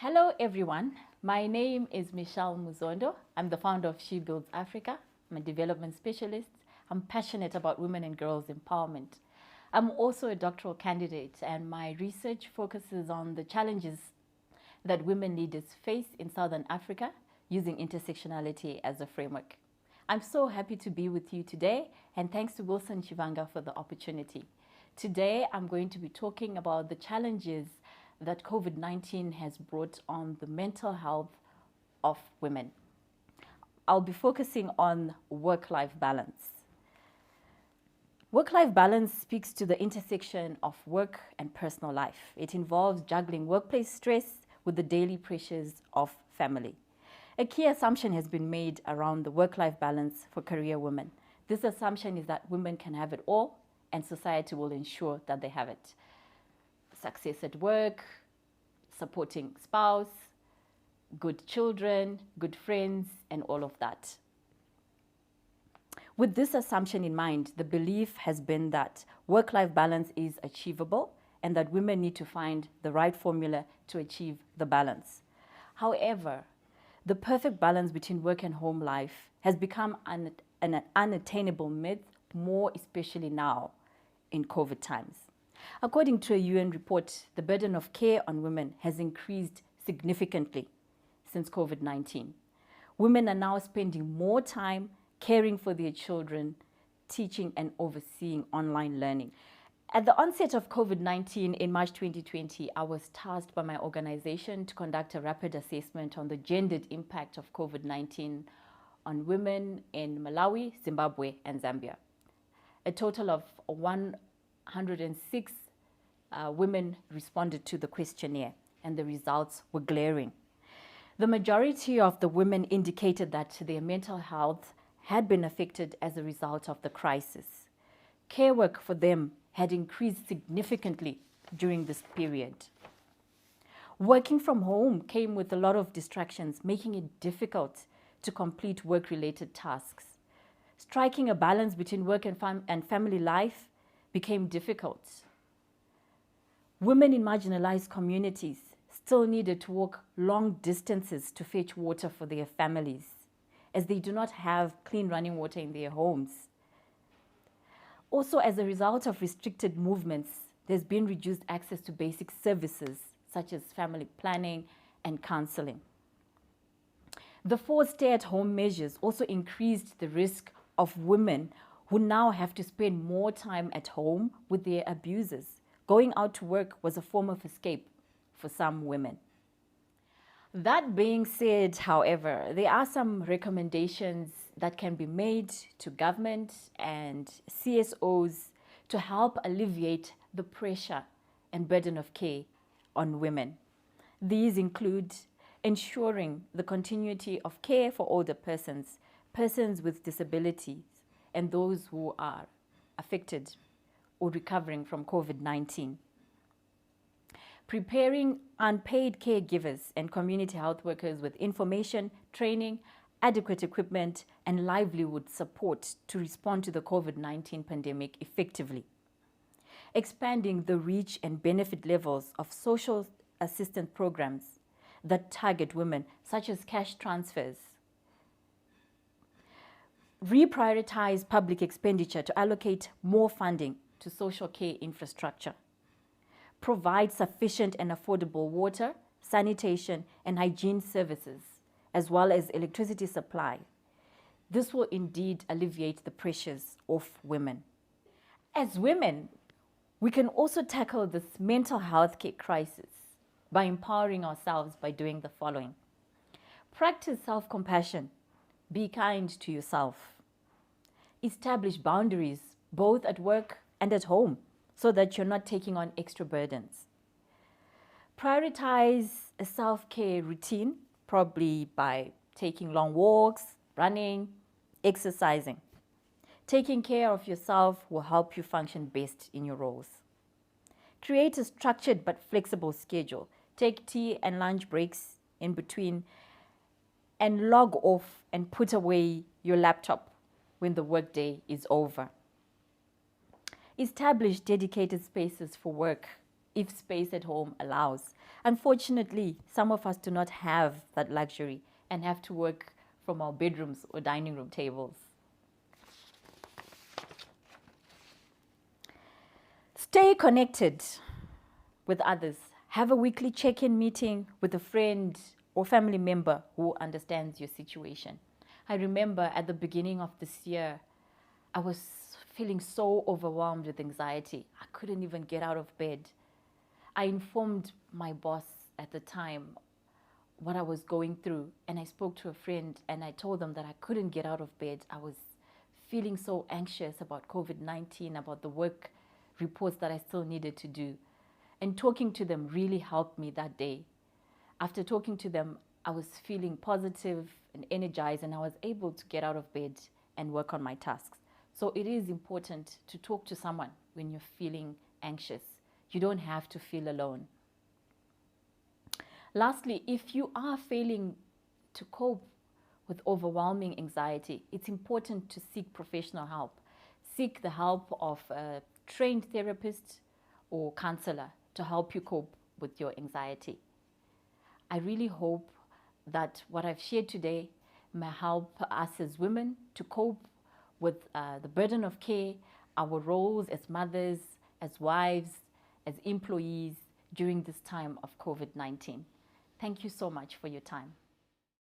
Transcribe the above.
Hello everyone, my name is Michel Mzondo. I'm the founder of She Builds Africa. I'm a development specialist. I'm passionate about women and girls empowerment. I'm also a doctoral candidate and my research focuses on the challenges that women leaders face in Southern Africa using intersectionality as a framework. I'm so happy to be with you today and thanks to Wilson Chivanga for the opportunity. Today I'm going to be talking about the challenges that COVID-19 has brought on the mental health of women. I'll be focusing on work-life balance. Work-life balance speaks to the intersection of work and personal life. It involves juggling workplace stress with the daily pressures of family. A key assumption has been made around the work-life balance for career women. This assumption is that women can have it all and society will ensure that they have it. Success at work, supporting spouse, good children, good friends, and all of that. With this assumption in mind, the belief has been that work-life balance is achievable and that women need to find the right formula to achieve the balance. However, the perfect balance between work and home life has become an unattainable myth, more especially now in COVID times. According to a UN report, the burden of care on women has increased significantly since COVID-19. Women are now spending more time caring for their children, teaching and overseeing online learning. At the onset of COVID-19 in March 2020, I was tasked by my organization to conduct a rapid assessment on the gendered impact of COVID-19 on women in Malawi, Zimbabwe, and Zambia. A total of 106 women responded to the questionnaire, and the results were glaring. The majority of the women indicated that their mental health had been affected as a result of the crisis. Care work for them had increased significantly during this period. Working from home came with a lot of distractions, making it difficult to complete work-related tasks. Striking a balance between work and family life became difficult. Women in marginalized communities still needed to walk long distances to fetch water for their families, as they do not have clean running water in their homes. Also, as a result of restricted movements, there's been reduced access to basic services such as family planning and counseling. The forced stay-at-home measures also increased the risk of women who now have to spend more time at home with their abusers. Going out to work was a form of escape for some women. That being said, however, there are some recommendations that can be made to government and CSOs to help alleviate the pressure and burden of care on women. These include ensuring the continuity of care for older persons, persons with disabilities, and those who are affected or recovering from COVID-19. Preparing unpaid caregivers and community health workers with information, training, adequate equipment, and livelihood support to respond to the COVID-19 pandemic effectively. Expanding the reach and benefit levels of social assistance programs that target women, such as cash transfers. Reprioritize public expenditure to allocate more funding to social care infrastructure. Provide sufficient and affordable water, sanitation, and hygiene services, as well as electricity supply. This will indeed alleviate the pressures of women. As women, we can also tackle this mental health care crisis by empowering ourselves by doing the following. Practice self-compassion. Be kind to yourself. Establish boundaries both at work and at home so that you're not taking on extra burdens. Prioritize a self-care routine, probably by taking long walks, running, exercising. Taking care of yourself will help you function best in your roles. Create a structured but flexible schedule. Take tea and lunch breaks in between and log off and put away your laptop when the workday is over. Establish dedicated spaces for work if space at home allows. Unfortunately, some of us do not have that luxury and have to work from our bedrooms or dining room tables. Stay connected with others. Have a weekly check-in meeting with a friend or family member who understands your situation. I remember at the beginning of this year, I was feeling so overwhelmed with anxiety. I couldn't even get out of bed. I informed my boss at the time what I was going through, and I spoke to a friend and I told them that I couldn't get out of bed. I was feeling so anxious about COVID-19, about the work reports that I still needed to do. And talking to them really helped me that day. After talking to them, I was feeling positive and energized, and I was able to get out of bed and work on my tasks. So it is important to talk to someone when you're feeling anxious. You don't have to feel alone. Lastly, if you are failing to cope with overwhelming anxiety, it's important to seek professional help. Seek the help of a trained therapist or counselor to help you cope with your anxiety. I really hope that what I've shared today may help us as women to cope with the burden of care, our roles as mothers, as wives, as employees during this time of COVID-19. Thank you so much for your time.